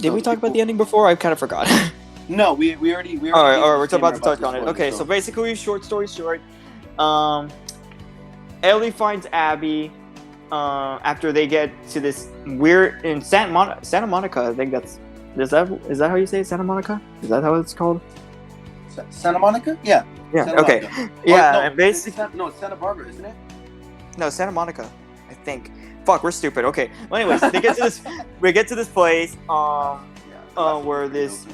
Did we talk about the ending before? I kind of forgot. No, we already. All right, we're about to touch on it. Okay, so basically, short story short, Ellie finds Abby after they get to this weird in Santa Monica. I think is that how you say it? Santa Monica? Is that how it's called? Santa Monica? Yeah. Yeah. Santa Okay. Monica. Yeah. No, and basically, it's Santa Barbara, isn't it? No, Santa Monica. I think. Fuck, we're stupid. Okay. Well, anyways, they get to this. We get to this place. Where these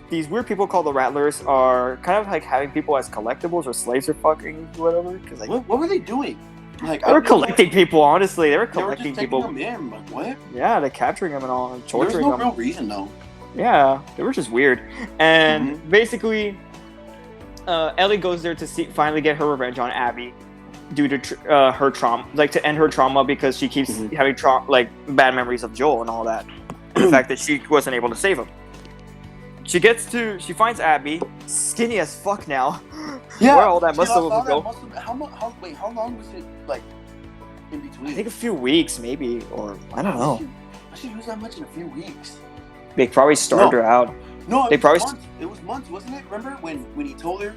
weird people called the Rattlers are kind of like having people as collectibles or slaves or fucking whatever. Cause like, what were they doing? Like, they were collecting people. Honestly, they were collecting just people. Them in. Like, what? Yeah, they're capturing them and all, and torturing There's no them. real reason though. Yeah, they were just weird. And basically, Ellie goes there to finally get her revenge on Abby due to her trauma, like to end her trauma because she keeps having bad memories of Joel and all that. The fact that she wasn't able to save him. She finds Abby, skinny as fuck now. Yeah, where all that muscle will go. How long was it like in between? I think a few weeks, maybe, or I don't know. She lose that much in a few weeks. They probably starved her out. No, it was months, wasn't it? Remember when he told her?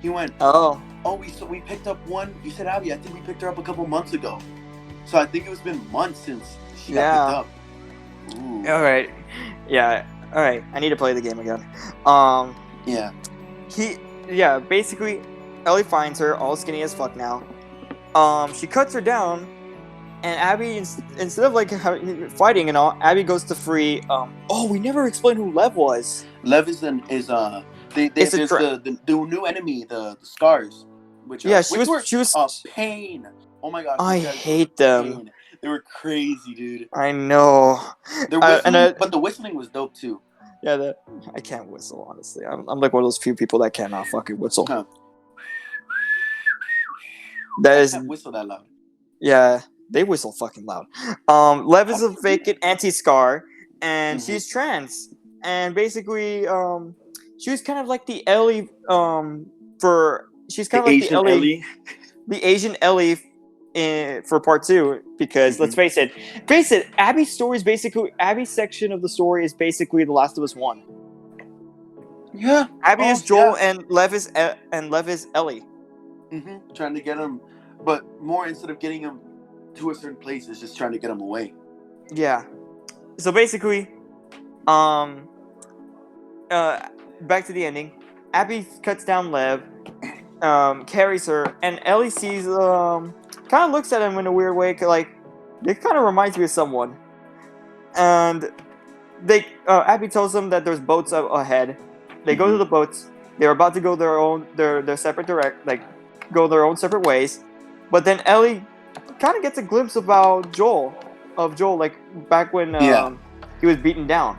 He went, we picked up one. You said Abby. I think we picked her up a couple months ago. So I think it's been months since she got picked up. Ooh. All right. Yeah. All right. I need to play the game again. Yeah. Basically, Ellie finds her all skinny as fuck now. She cuts her down, and Abby, instead of like fighting and all, Abby goes to free. We never explained who Lev was. Lev is the new enemy, the Scars. She was a pain. Oh my god. I hate them. Pain. They were crazy, dude. I know. But the whistling was dope too. Yeah, I can't whistle, honestly. I'm like one of those few people that cannot fucking whistle. Huh. I can't whistle that loud. Yeah, they whistle fucking loud. Lev is a vacant anti-Scar, and she's trans. And basically, she was kind of like the Ellie, she's kind of like the Ellie. The Asian Ellie for part 2, because let's face it, Abby's section of the story is basically The Last of Us 1. Yeah. Abby is Joel and Lev is Ellie. Trying to get him, but more instead of getting him to a certain place, is just trying to get him away. Yeah. So basically, back to the ending. Abby cuts down Lev, carries her, and Ellie sees, kind of looks at him in a weird way, like, it kind of reminds me of someone. And Abby tells them that there's boats ahead. They go to the boats. They're about to go their separate go their own separate ways. But then Ellie kind of gets a glimpse about Joel, like back when he was beaten down.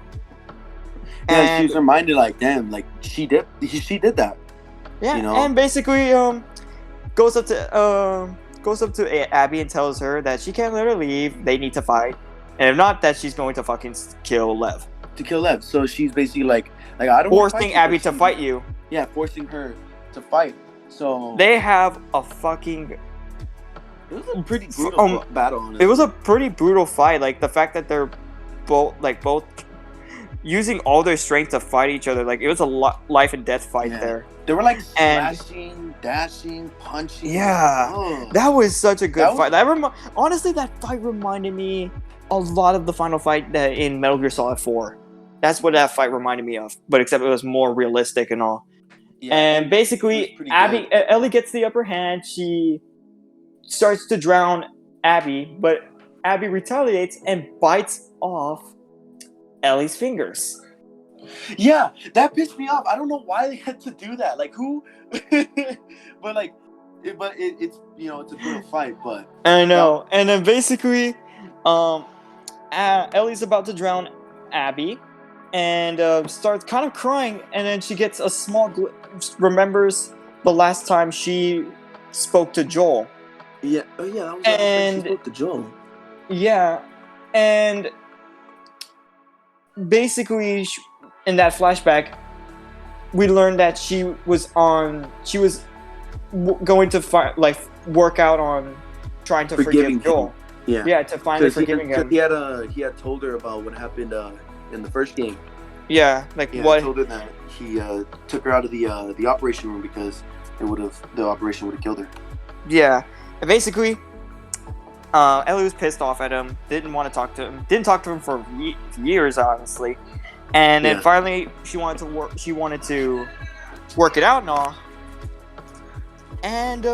Yeah, and she's reminded, like, damn, like she did that. Yeah, and basically goes up to Abby and tells her that she can't let her leave. They need to fight, and if not, that she's going to fucking kill Lev. To kill Lev. So she's basically like I don't forcing Abby to fight you. Yeah, forcing her to fight. So they have a fucking. It was a pretty brutal battle. Honestly. It was a pretty brutal fight. Like the fact that they're both using all their strength to fight each other. Like it was a life and death fight there. They were like slashing, dashing, punching. Yeah, that was such a good fight. Honestly, that fight reminded me a lot of the final fight in Metal Gear Solid 4. That's what that fight reminded me of, but except it was more realistic and all. Yeah, and basically, Ellie gets the upper hand. She starts to drown Abby, but Abby retaliates and bites off Ellie's fingers. Yeah, that pissed me off. I don't know why they had to do that. Like who? But like, it's it's a brutal fight. But I know. And then basically, Ellie's about to drown Abby, and starts kind of crying. And then she gets a small remembers the last time she spoke to Joel. Yeah. Oh yeah. That was the last time she spoke to Joel. Yeah, and basically, in that flashback, we learned that she was going to work out on trying to forgive Joel. Yeah, to finally forgiving him. He had told her about what happened in the first game. Yeah, like what? Told her that he took her out of the operation room because the operation would have killed her. Yeah, and basically, Ellie was pissed off at him. Didn't want to talk to him. Didn't talk to him for years, honestly. And then finally, she wanted to work it out and all. And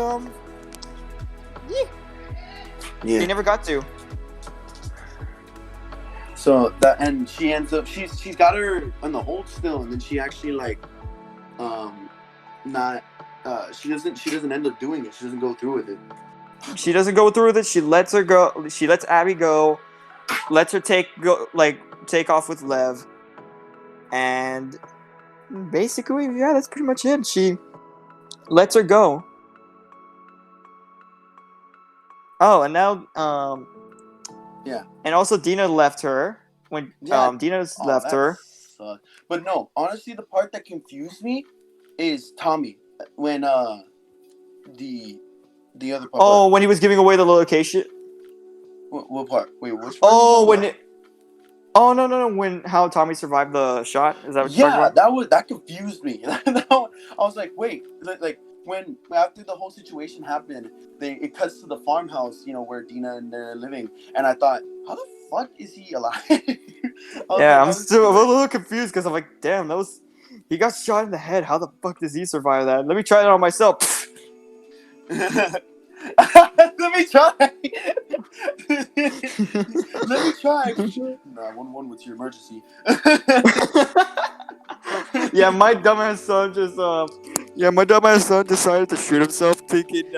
they never got to. So that, and she ends up she's got her on the hold still, and then she actually like not she doesn't end up doing it. She doesn't go through with it. She doesn't go through with it. She lets her go. She lets Abby go. Lets her take off with Lev. And basically, yeah, that's pretty much it. She lets her go. Oh, and now and also Dina left her when Dina's left her. Sucked. But no, honestly, the part that confused me is Tommy when the other part. Oh, when he was giving away the location. What part? Wait, which part? Oh, no. When how Tommy survived the shot? Is that what you're talking about? That confused me. I was like, wait, like when after the whole situation happened, it cuts to the farmhouse, where Dina and they're living, and I thought, how the fuck is he alive? I'm still a little confused because I'm like, damn, he got shot in the head. How the fuck does he survive that? Let me try it on myself. Let me try. Let me try. Nah, 1-1 with your emergency. Yeah, my dumbass son decided to shoot himself, thinking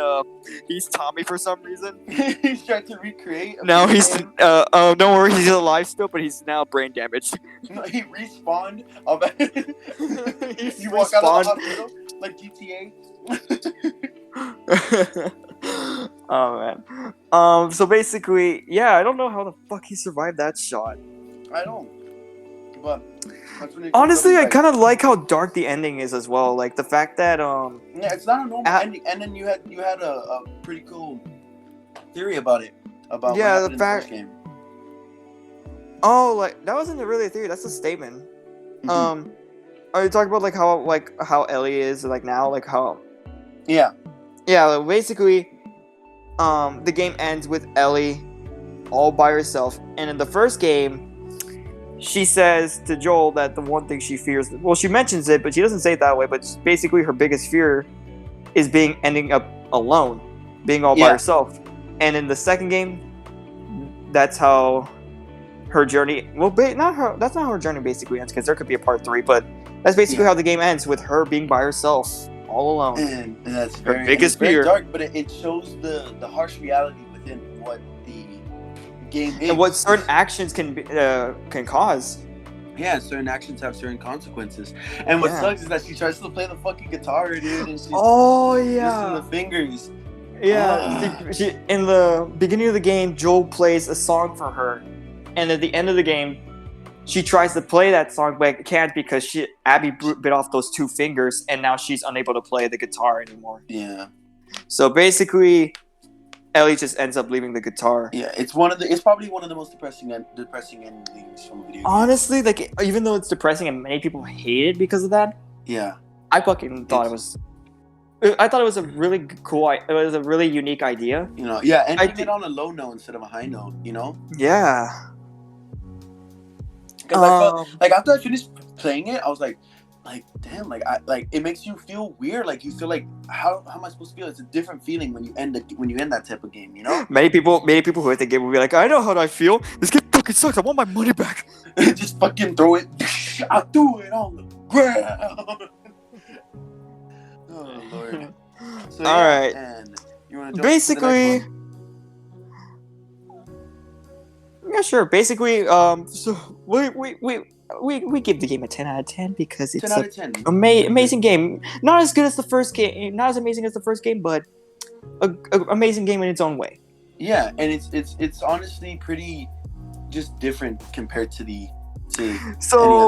he's Tommy for some reason. He's trying to recreate. Now he's don't worry, he's alive still, but he's now brain damaged. No, he respawned. You walk out of the hospital like GTA. Oh man. So basically, I don't know how the fuck he survived that shot. I don't. But that's when honestly, I kind of like how dark the ending is as well. Like the fact that yeah, it's not a normal ending. And then you had a pretty cool theory about it. About what happened in the first game. Oh, like that wasn't really a theory. That's a statement. Mm-hmm. Are you talking about how Ellie is like now, like how? Yeah. Yeah. Basically, the game ends with Ellie all by herself, and in the first game, she says to Joel that the one thing she fears. Well, she mentions it, but she doesn't say it that way. But basically, her biggest fear is ending up alone, being all by herself. And in the second game, that's how her journey. Well, not her. That's not how her journey basically ends, because there could be a part 3. But that's basically how the game ends, with her being by herself, all alone. And that's her biggest fear. Very dark, but it shows the harsh reality within what the game is, and what certain actions can cause. Yeah, certain actions have certain consequences. And what sucks is that she tries to play the fucking guitar, dude, and she's using the fingers. Yeah, she in the beginning of the game, Joel plays a song for her, and at the end of the game, she tries to play that song, but can't because Abby bit off those 2 fingers, and now she's unable to play the guitar anymore. Yeah. So basically, Ellie just ends up leaving the guitar. Yeah, it's probably one of the most depressing endings from a video game. Honestly, like even though it's depressing and many people hate it because of that. Yeah. I fucking thought it was. I thought it was a really cool. It was a really unique idea. And I did on a low note instead of a high note. Yeah. Because I felt like after I finished playing it, I was like, damn, it makes you feel weird. Like you feel like how am I supposed to feel? It's a different feeling when you end that type of game. Many people who hate the game will be like, I know how I feel. This game fucking sucks. I want my money back. Just fucking throw it. I threw it on the ground. Oh Lord. So, all right. And you want to basically. Yeah, sure. Basically, so we give the game a 10 out of 10 because it's 10 out of 10. Amazing game. Not as good as the first game, not as amazing as the first game, but a amazing game in its own way. Yeah, and it's honestly pretty just different compared to any other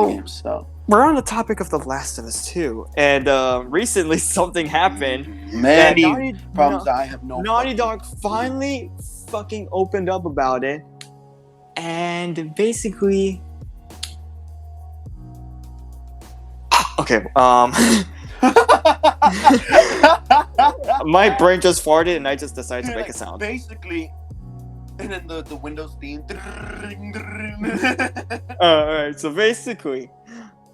games. So we're on the topic of The Last of Us 2, and recently something happened. Many problems I have no. Naughty Dog finally fucking opened up about it, and basically Okay. My brain just farted, and I just decided to make a sound. Basically, and then the Windows theme. All right. So basically,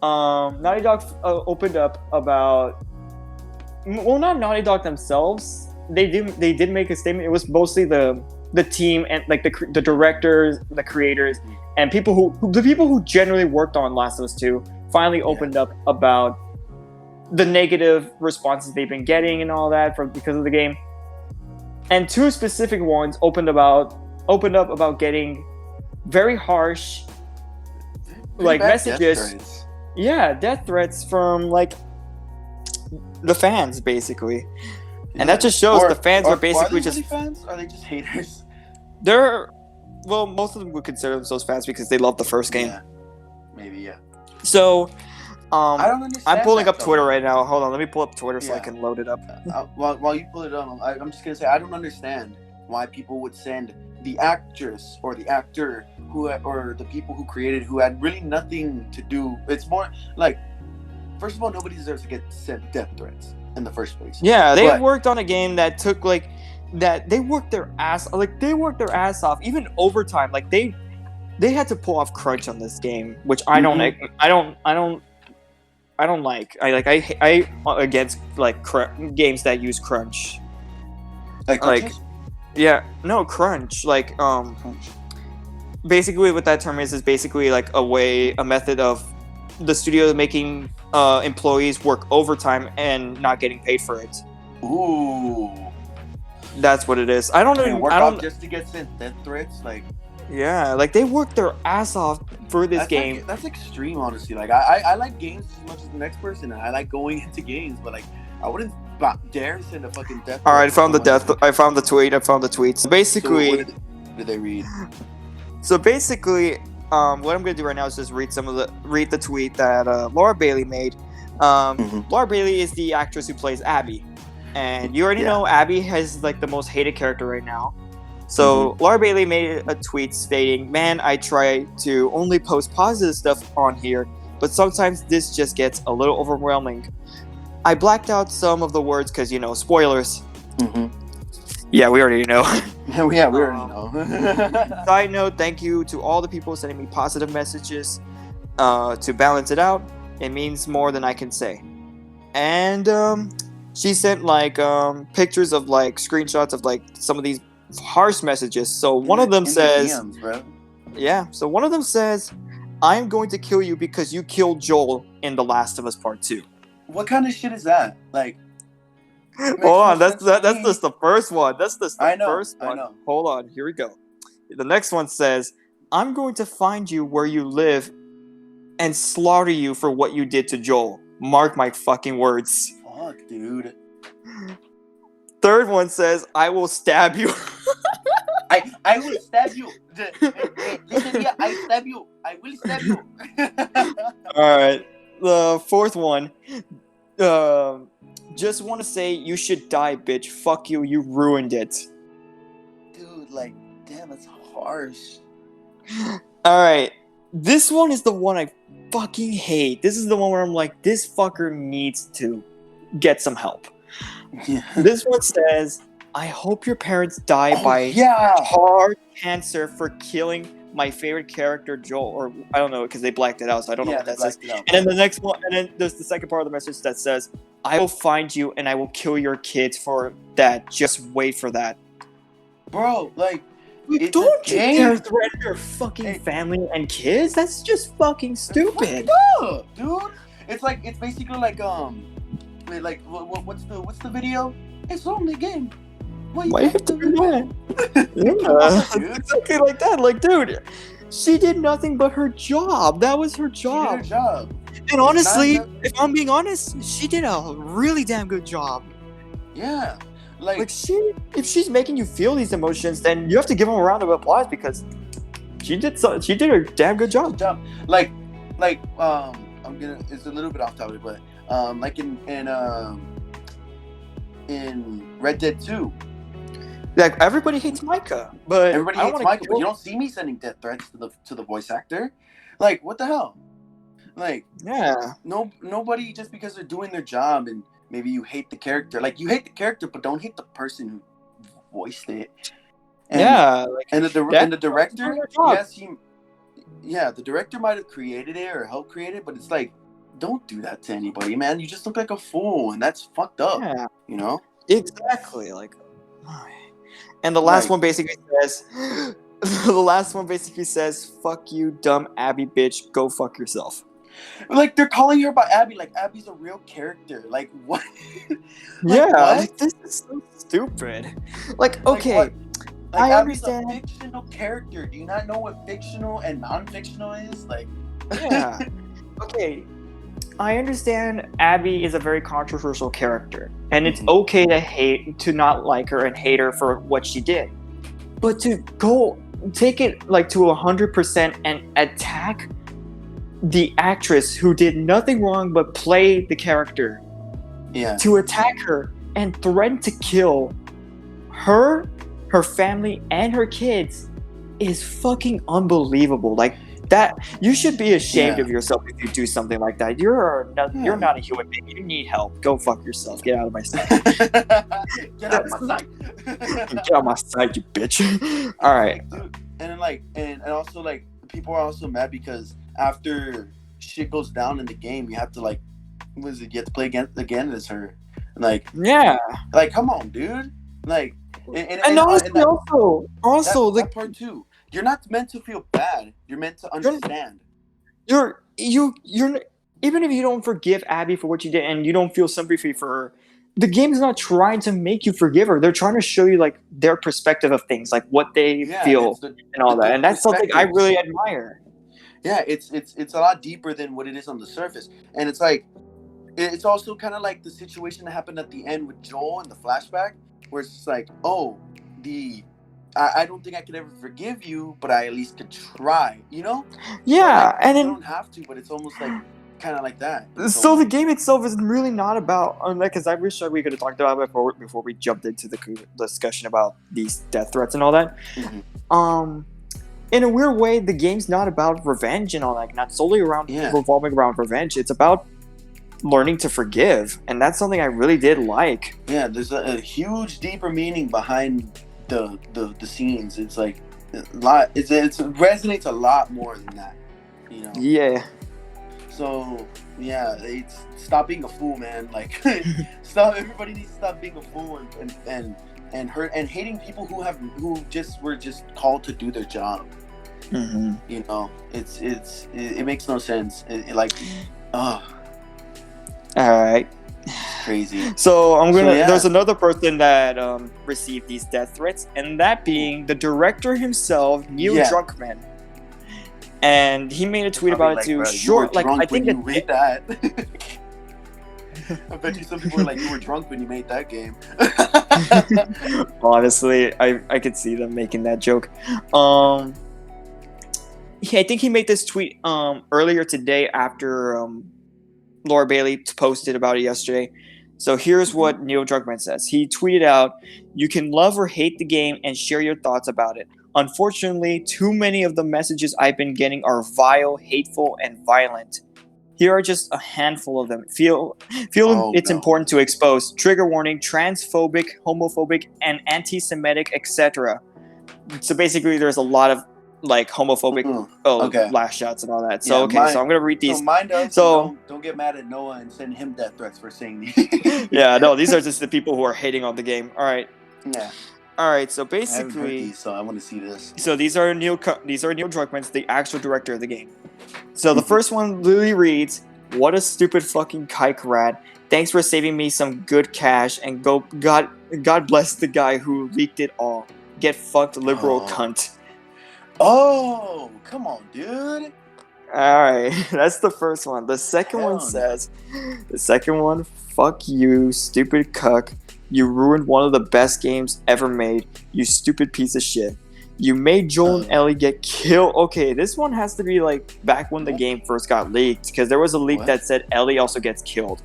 Naughty Dog opened up about. Well, not Naughty Dog themselves. They did make a statement. It was mostly the team and like the directors, the creators, and the people who generally worked on Last of Us 2 finally opened up about the negative responses they've been getting and all that because of the game. And two specific ones opened up about getting very harsh like messages. Death threats from like the fans basically. And that just shows the fans are basically just fans? Or are they just haters? Most of them would consider themselves fans because they love the first game. Yeah. Maybe, yeah. So, I don't understand. I'm pulling up Twitter right now. Hold on, let me pull up Twitter so I can load it up. While you pull it up, I'm just gonna say I don't understand why people would send the actress or the actor or the people who created who had really nothing to do. It's more like, first of all, nobody deserves to get sent death threats in the first place. Yeah, they worked on a game that took they worked their ass off, even overtime. Like they had to pull off crunch on this game, which I don't like. I against like games that use crunch. Like crunch. Like basically what that term is basically like a method of the studio making employees work overtime and not getting paid for it. Ooh. That's what it is. I don't just to get sent death threats, like. Yeah, like they worked their ass off for this game. That's extreme, honestly. Like I like games as much as the next person, and I like going into games, but like I wouldn't dare send a fucking death. All right, I found the tweet. So basically, so what did they read? So basically, what I'm gonna do right now is just read the tweet that Laura Bailey made. Laura Bailey is the actress who plays Abby, and you already know Abby has like the most hated character right now. So Laura Bailey made a tweet stating, "Man, I try to only post positive stuff on here, but sometimes this just gets a little overwhelming. I blacked out some of the words because, spoilers." Yeah, we already know. we already know. Side note, thank you to all the people sending me positive messages. To balance it out, it means more than I can say. And she sent like pictures of like screenshots of like some of these harsh messages. So one of them says, DMs, bro. Yeah, so one of them says, "I'm going to kill you because you killed Joel in The Last of Us Part 2. What kind of shit is that? Like, hold on, that's just the first one. That's just the first one. I know. Hold on, here we go. The next one says, "I'm going to find you where you live and slaughter you for what you did to Joel. Mark my fucking words." Fuck, dude. Third one says, "I will stab you." I will stab you. Listen here, I stab you. I will stab you. Alright. The fourth one. Just want to say you should die, bitch. Fuck you. You ruined it. Dude, like, damn, that's harsh. Alright. This one is the one I fucking hate. This is the one where I'm like, this fucker needs to get some help. Yeah. This one says, "I hope your parents die by hard cancer for killing my favorite character, Joel." Or I don't know, because they blacked it out, so I don't know what that says. And then the next one, and then there's the second part of the message that says, "I will find you and I will kill your kids for that. Just wait for that." Bro, like, don't you dare threaten your fucking family and kids. That's just fucking stupid. No, dude. It's basically like what's the video? It's only a game. Why you have to do that? Yeah. It's okay like that. Like, dude, she did nothing but her job. That was her job. She did her job. And honestly, if I'm being honest, she did a really damn good job. Yeah. Like if she's making you feel these emotions, then you have to give them a round of applause because she did a damn good job. Like it's a little bit off topic, but like in Red Dead 2. Like, everybody hates Micah, but you don't see me sending death threats to the voice actor. Like, what the hell? Like, yeah, nobody, just because they're doing their job and maybe you hate the character. Like, you hate the character, but don't hate the person who voiced it. And, yeah. Like, and the director, yes, the director might have created it or helped create it, but it's like, don't do that to anybody, man. You just look like a fool, and that's fucked up. Yeah, you know. Exactly. Like, and the last one basically says, "Fuck you, dumb Abby bitch. Go fuck yourself." Like, they're calling her by Abby, like Abby's a real character. Like, what? Like, what? Like, this is so stupid. Like, okay, I Abby's understand. A fictional character. Do you not know what fictional and non-fictional is? Like, yeah. Okay, I understand Abby is a very controversial character, and it's okay to not like her and hate her for what she did, but to go take it like to 100% and attack the actress who did nothing wrong but play the character, to attack her and threaten to kill her family, and her kids is fucking unbelievable. Like, that, you should be ashamed of yourself if you do something like that. You're not a human being. You need help. Go fuck yourself. Get out of my sight. Get out of my sight. Get out of my sight, you bitch. All right. And also, like, people are also mad because after shit goes down in the game, you have to, like, what is it? You have to play again as her. Like, yeah. Like, come on, dude. Like, and also that part too. You're not meant to feel bad. You're meant to understand. You're even if you don't forgive Abby for what you did and you don't feel sympathy for her, the game's not trying to make you forgive her. They're trying to show you, like, their perspective of things, like what they feel and all that. And that's something I really admire. Yeah, it's a lot deeper than what it is on the surface. And it's like, it's also kind of like the situation that happened at the end with Joel in the flashback, where it's just like, oh, I don't think I could ever forgive you, but I at least could try, you know? Yeah, like, and then you don't have to, but it's almost like kind of like that. So the game itself is really not about, because I wish we could have talked about it before we jumped into the discussion about these death threats and all that. In a weird way, the game's not about revenge and all that, not solely revolving around revenge. It's about learning to forgive, and that's something I really did like. Yeah, there's a huge, deeper meaning behind the scenes. It's like a lot. It resonates a lot more than that, you know. Yeah. So yeah, stop being a fool, man. Like, everybody needs to stop being a fool and hurt and hating people who were just called to do their job. You know, it makes no sense. All right. Crazy. So there's another person that received these death threats, and that being the director himself, Neil Druckmann. And he made a tweet about it too. I think you read that. I bet you some people were like, you were drunk when you made that game. Honestly, I could see them making that joke. I think he made this tweet earlier today after Laura Bailey posted about it yesterday. So here's what Neil Druckmann says. He tweeted out, "You can love or hate the game and share your thoughts about it. Unfortunately, too many of the messages I've been getting are vile, hateful, and violent. Here are just a handful of them. Feel it's important to expose. Trigger warning, transphobic, homophobic, and anti-Semitic, etc." So basically, there's a lot of like homophobic lash shots and all that. So so I'm gonna read these. So mine does. So don't get mad at Noah and send him death threats for saying these. Yeah, no, these are just the people who are hating on the game. All right. Yeah. All right. So basically, I haven't heard these, so I want to see this. So these are Neil Druckmann's, the actual director of the game. So the first one literally reads, "What a stupid fucking kike rat. Thanks for saving me some good cash, and God bless the guy who leaked it all. Get fucked, liberal cunt." Oh, come on, dude. Alright, that's the first one. The second one says, "Fuck you, stupid cuck. You ruined one of the best games ever made, you stupid piece of shit. You made Joel and Ellie get killed." Okay, this one has to be like back when the game first got leaked, because there was a leak that said Ellie also gets killed.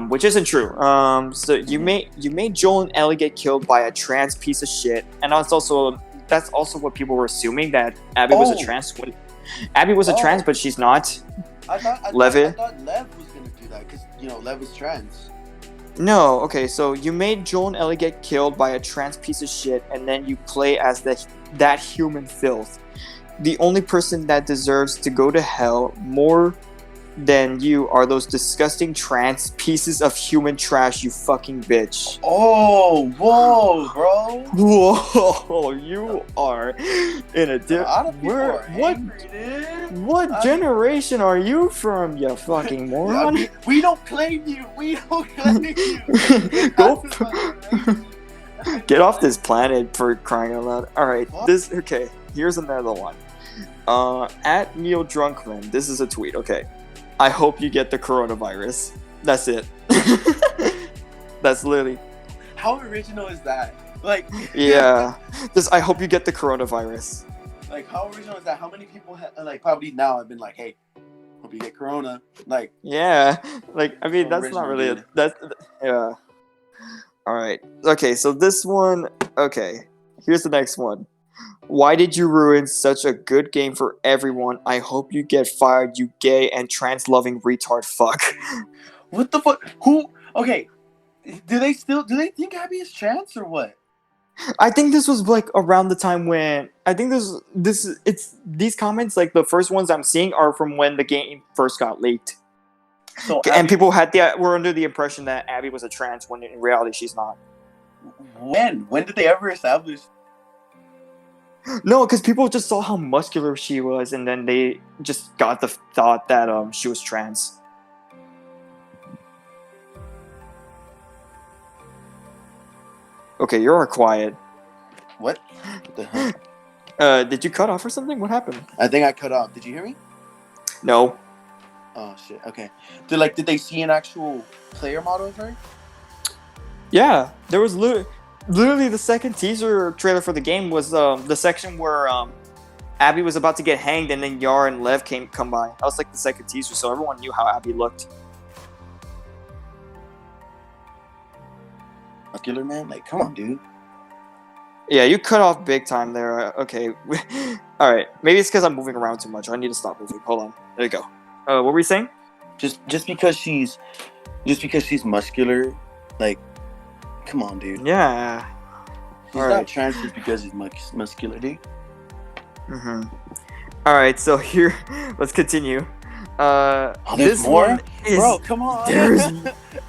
Which isn't true. So you made Joel and Ellie get killed by a trans piece of shit, and that's also what people were assuming, that Abby was a trans. Abby was a trans, but she's not. I thought Lev was gonna do that because Lev is trans. No, okay, so you made Joel and Ellie get killed by a trans piece of shit, and then you play as that human filth. The only person that deserves to go to hell more than you are those disgusting trans pieces of human trash, you fucking bitch. Oh, whoa, bro. Whoa, you are in a different... What generation are you from, you fucking moron? Yeah, we don't claim you. We don't claim you. Go... Get off this planet, for crying out loud. Alright, okay, here's another one. At Neil Drunkman, this is a tweet, okay. I hope you get the coronavirus. That's it. That's literally... How original is that? Like... Yeah. I hope you get the coronavirus. Like, how original is that? How many people, probably now have been like, hey, hope you get corona. Like... Yeah. Like, I mean, that's not really... Yeah. Alright. Okay, so this one... Okay. Here's the next one. Why did you ruin such a good game for everyone? I hope you get fired, you gay and trans-loving retard fuck. What the fuck? Who? Okay. Do they think Abby is trans or what? I think this was like around the time when these comments, like the first ones I'm seeing, are from when the game first got leaked. So and people were under the impression that Abby was a trans when in reality she's not. When did they ever establish? No, because people just saw how muscular she was, and then they just got the thought that she was trans. Okay, you're all quiet. What the hell? Did you cut off or something? What happened? I think I cut off. Did you hear me? No. Oh shit. Okay. Did they see an actual player model of her? Yeah, there was literally the second teaser trailer for the game was the section where Abby was about to get hanged, and then Yar and Lev come by. That was like the second teaser, so everyone knew how Abby looked. Muscular man, like, come on, dude. Yeah, you cut off big time there. Okay, all right. Maybe it's because I'm moving around too much. I need to stop moving. Hold on. There you go. What were we saying? Just because she's muscular, like, come on, dude. Yeah. He's not trans just because he's muscular, dude. Mm-hmm. All right, so here, let's continue. There's more? Bro, come on.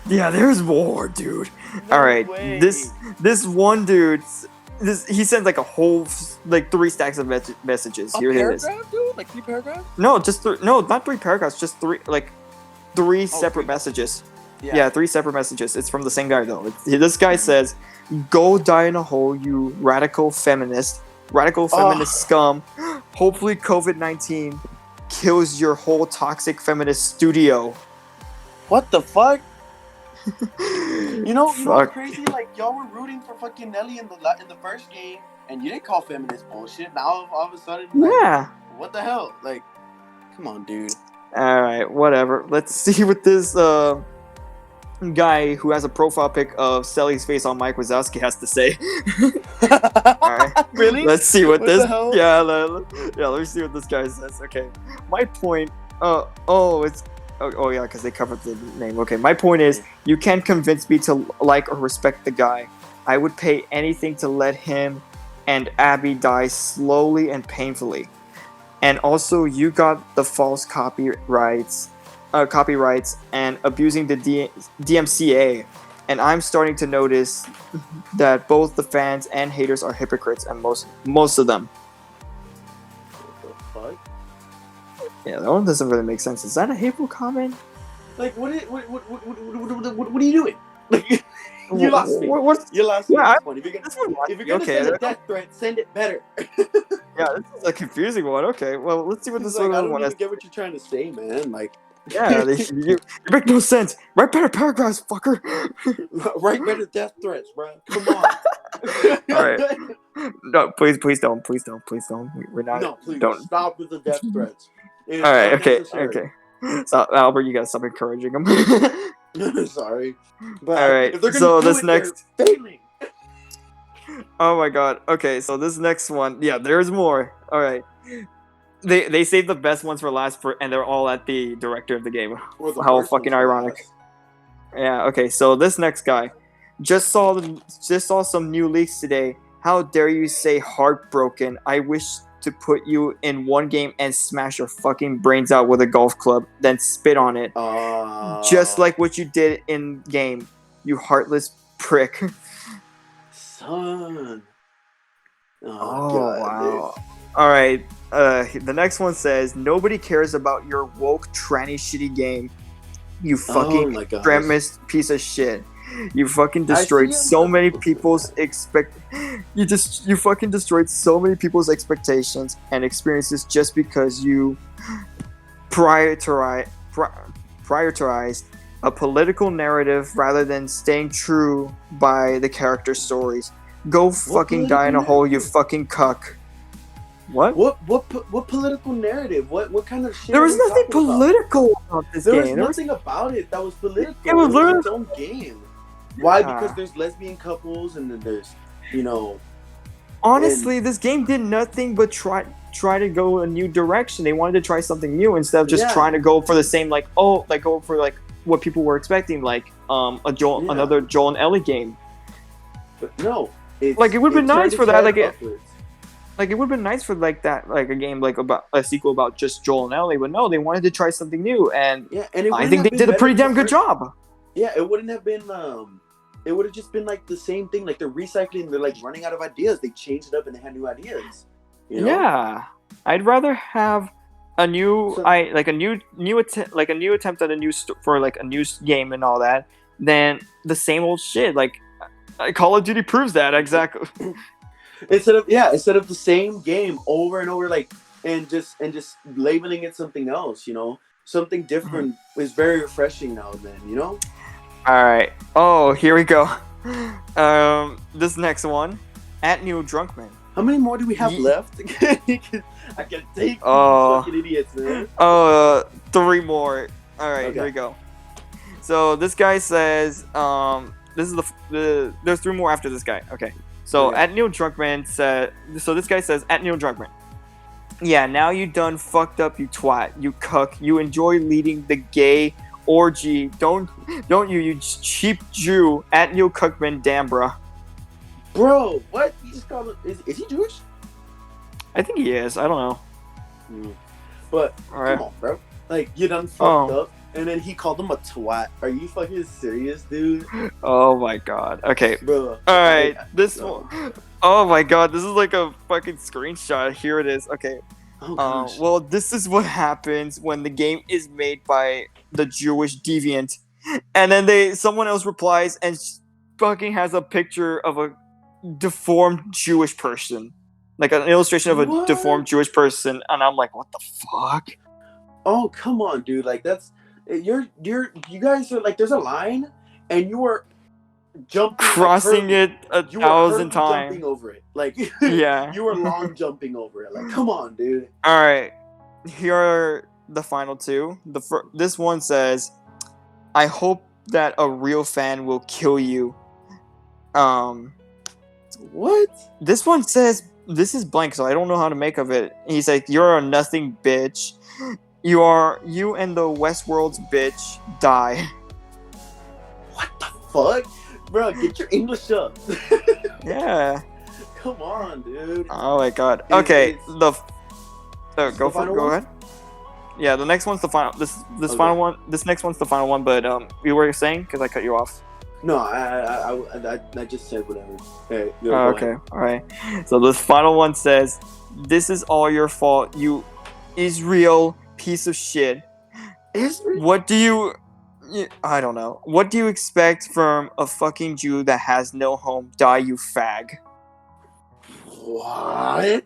There's more, dude. No all right, way. this one dude, he sent like a whole 3 stacks of messages. Here it is. Dude? Like 3 paragraphs? No, not 3 paragraphs. Just three separate messages. Yeah, 3 separate messages. It's from the same guy though. This guy says, "Go die in a hole, you radical feminist scum. Hopefully COVID-19 kills your whole toxic feminist studio." What the fuck? You know what's crazy? Like, y'all were rooting for fucking Nelly in the first game, and you didn't call feminist bullshit. Now all of a sudden, like, what the hell? Like, come on, dude. All right, whatever. Let's see what this guy who has a profile pic of Sally's face on Mike Wazowski has to say. All right, really? Let's see what this. The hell? Yeah, let me see what this guy says. Okay, my point. Oh yeah, because they covered the name. Okay, my point is, you can't convince me to like or respect the guy. I would pay anything to let him and Abby die slowly and painfully. And also, you got the false copyrights and abusing the DMCA. And I'm starting to notice that both the fans and haters are hypocrites, and most of them. What? Yeah, that one doesn't really make sense. Is that a hateful comment? Like, what are you doing? Like, you lost me. You lost me. Yeah, if you're gonna send a death threat, send it better. Yeah, this is a confusing one. Okay, well, let's see what this other one is. I don't even get what you're trying to say, man. Like, yeah, you make no sense. Write better paragraphs, fucker. Write better death threats, bro. Come on. All right. No, please don't. We're not. No, please don't stop with the death threats. All right. Okay. So, Albert, you gotta stop encouraging them. Sorry. But all right. If they're so do this it, next. they're failing. Oh my god. Okay, so this next one. Yeah, there's more. All right. They saved the best ones for last, and they're all at the director of the game. How fucking ironic. Yeah. Okay. So this next guy just saw some new leaks today. How dare you say heartbroken? I wish to put you in one game and smash your fucking brains out with a golf club, then spit on it, just like what you did in game. You heartless prick. Son. Oh God, wow. Dude. All right. The next one says nobody cares about your woke tranny shitty game. You fucking extremist piece of shit. You fucking destroyed so many people's You fucking destroyed so many people's expectations and experiences just because you prioritized a political narrative rather than staying true by the character stories. Go fucking die in a hole, you fucking cuck. What political narrative? What kind of shit? There was nothing political about this game. There was nothing about it that was political. It was its own game. Why? Because there's lesbian couples and then there's, Honestly, this game did nothing but try to go a new direction. They wanted to try something new instead of just trying to go for the same go for what people were expecting, another Joel and Ellie game. But no, it would have been nice for that. It would have been nice for a game about a sequel about just Joel and Ellie, but no, they wanted to try something new, and I think they did a pretty damn good job. Yeah, it wouldn't have been. It would have just been the same thing. They're recycling. They're running out of ideas. They changed it up and they had new ideas. Yeah, I'd rather have a new attempt at a new for a new game and all that than the same old shit. Call of Duty proves that exactly. Instead of the same game over and over, and just labeling it something else, something different is very refreshing now and then, All right. Oh, here we go. This next one, at Neil Drunkman. How many more do we have left? I can take fucking idiots, man. 3 more. All right, okay. Here we go. So this guy says, this is there's 3 more after this guy. Okay. So at Neil Drunkman said, this guy says, at Neil Drunkman. Yeah, now you done fucked up, you twat, you cuck. You enjoy leading the gay orgy, don't you cheap Jew? At Neil Cookman, damn, bruh. Bro, what? You just called him? Is he Jewish? I think he is. I don't know. But come on, bro. You done fucked up, and then he called him a twat. Are you fucking serious, dude? Oh my god. Okay. Bro. All right. This one. Oh my god. This is a fucking screenshot. Here it is. Okay. Well, this is what happens when the game is made by the Jewish deviant, and then someone else replies and fucking has a picture of a deformed Jewish person, an illustration of a deformed Jewish person, and I'm like, what the fuck? Oh, come on, dude! That's you guys are there's a line, and you are crossing it 1,000 times, jumping over it, yeah. You were long jumping over it, come on, dude. All right, here are the final 2. This one says, I hope that a real fan will kill you. What? This one says, this is blank, so I don't know how to make of it. He's like, you're a nothing bitch. You and the Westworld's bitch die. What the fuck? Bro, get your English up. Yeah. Come on, dude. Oh my god. Okay, go ahead. Yeah, the next one's the final. This final one. This next one's the final one. But you were saying, because I cut you off. No, I just said whatever. Hey, okay, all right. So this final one says, "This is all your fault, you Israel piece of shit." Israel? What do you? I don't know. What do you expect from a fucking Jew that has no home? Die, you fag. What?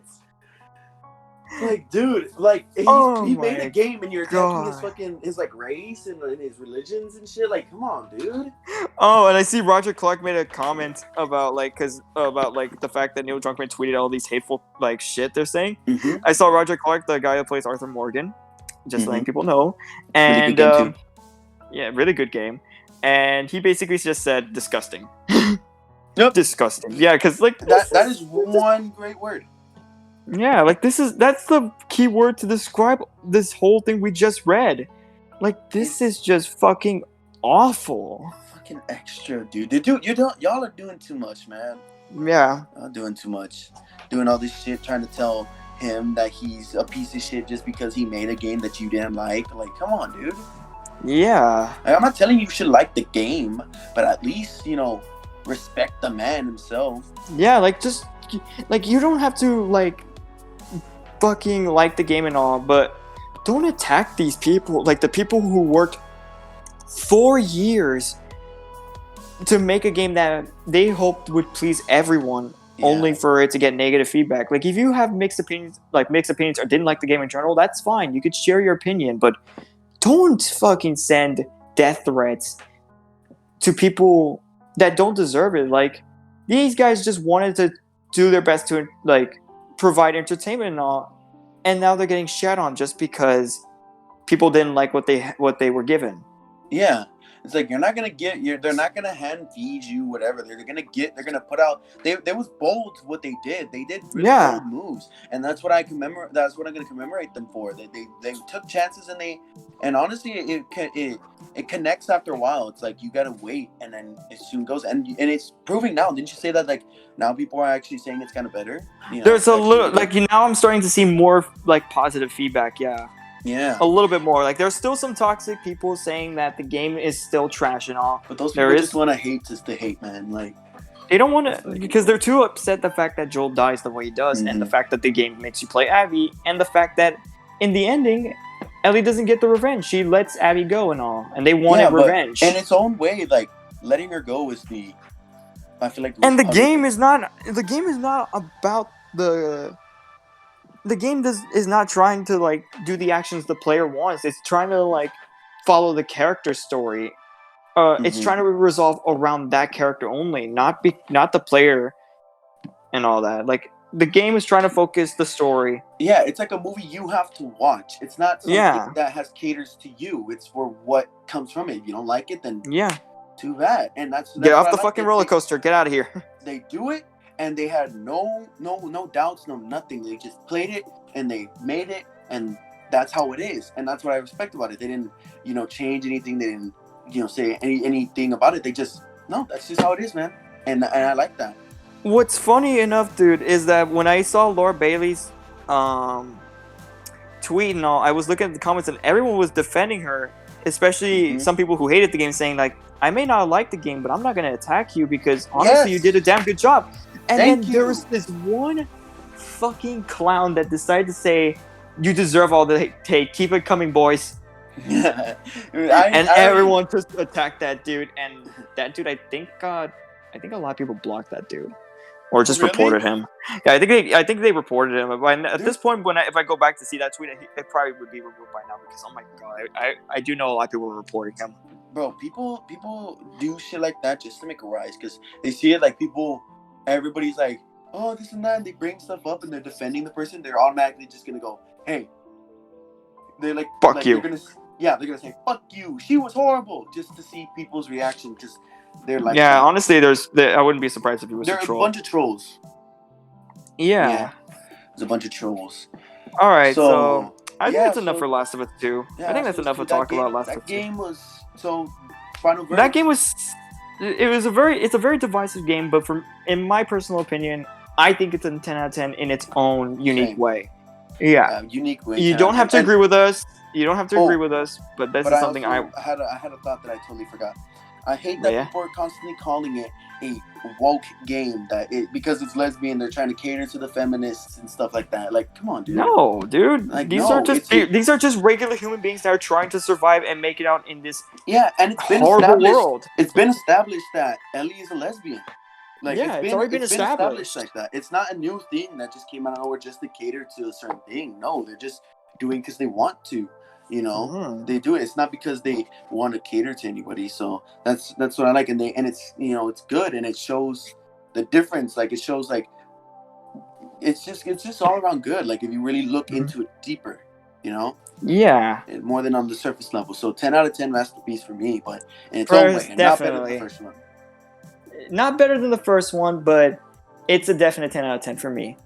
Dude, he made a game and you're attacking his race and his religions and shit. Come on, dude. Oh, and I see Roger Clark made a comment about the fact that Neil Drunkman tweeted all these hateful shit they're saying. Mm-hmm. I saw Roger Clark, the guy that plays Arthur Morgan, just letting people know, and yeah, really good game. And he basically just said disgusting. Yep, disgusting. Yeah, because that is one great word. Yeah, like that's the key word to describe this whole thing we just read. Like this is just fucking awful. Fucking extra, dude. Y'all are doing too much, man. Yeah. Y'all doing too much. Doing all this shit, trying to tell him that he's a piece of shit just because he made a game that you didn't like. Like, come on, dude. Yeah. Like, I'm not telling you should like the game, but at least, respect the man himself. Yeah, like just like you don't have to like fucking like the game and all, but don't attack these people, like the people who worked 4 years to make a game that they hoped would please everyone, only for it to get negative feedback. Like if you have mixed opinions or didn't like the game in general, that's fine. You could share your opinion, but don't fucking send death threats to people that don't deserve it. Like these guys just wanted to do their best to like provide entertainment and all, and now they're getting shat on just because people didn't like what they were given. Yeah, it's like they're not gonna hand feed you whatever. They're gonna put out. They was bold what they did. They did really bold moves, and that's what I commemorate. That's what I'm gonna commemorate them for. They took chances, and honestly, it connects after a while. It's like you gotta wait, and then it soon goes, and it's proving now. Didn't you say that like now people are actually saying it's kind of better? There's a little like now I'm starting to see more like positive feedback. Yeah, a little bit more. Like there's still some toxic people saying that the game is still trash and all. But those people just want to hate just to hate, man. Like they don't want to because they're too upset the fact that Joel dies the way he does, and the fact that the game makes you play Abby, and the fact that in the ending, Ellie doesn't get the revenge. She lets Abby go and all, and they wanted revenge. In its own way, like letting her go is the. I feel like. And the game is not. The game is not about the. The game is not trying to like do the actions the player wants. It's trying to like follow the character story. It's trying to resolve around that character only, not the player and all that. Like the game is trying to focus the story. Yeah, it's like a movie you have to watch. It's not something that has caters to you. It's for what comes from it. If you don't like it, then too bad. And that's get off the fucking roller coaster. Get out of here. They do it. And they had no doubts, no nothing. They just played it and they made it, and that's how it is. And that's what I respect about it. They didn't, change anything. They didn't, say anything about it. They just that's just how it is, man. And I like that. What's funny enough, dude, is that when I saw Laura Bailey's tweet and all, I was looking at the comments and everyone was defending her, especially some people who hated the game, saying like, I may not like the game, but I'm not going to attack you because honestly, you did a damn good job. And then there was this one fucking clown that decided to say, you deserve all the hate. Keep it coming, boys. Everyone just attacked that dude. And that dude, I think a lot of people blocked that dude. Or just reported him. Yeah, I think they reported him. But at this point, if I go back to see that tweet, it probably would be removed by now because, oh my god, I do know a lot of people were reporting him. Bro, people do shit like that just to make a rise because they see it like everybody's like, oh, this and that, and they bring stuff up and they're defending the person. They're automatically just gonna go, hey, they're like, fuck you. They're gonna say, fuck you. She was horrible, just to see people's reaction because they're like, yeah, honestly, I wouldn't be surprised if it was a troll. There are a bunch of trolls. Yeah, there's a bunch of trolls. All right, so I think that's enough for Last of Us 2. I think that's enough to talk about Last of Us 2. That game was final verdict. That game was. It's a very divisive game, but in my personal opinion, I think it's a 10 out of 10 in its own unique way. Yeah, unique way. You don't have to agree with us. You don't have to agree with us, but this is something I had a thought that I totally forgot. I hate that people are constantly calling it a woke game because it's lesbian. They're trying to cater to the feminists and stuff like that. Like, come on, dude. No, dude. Like, these are just regular human beings that are trying to survive and make it out in this and it's been horrible world. It's been established that Ellie is a lesbian. Like, it's already been established like that. It's not a new thing that just came out of nowhere just to cater to a certain thing. No, they're just doing because they want to. They do it. It's not because they want to cater to anybody. So that's what I like, and it's it's good, and it shows the difference. Like it shows like it's just all around good. Like if you really look into it deeper, Yeah. More than on the surface level. So 10 out of 10 masterpiece for me, but in its own way, and not better than the first one. Not better than the first one, but it's a definite 10 out of 10 for me.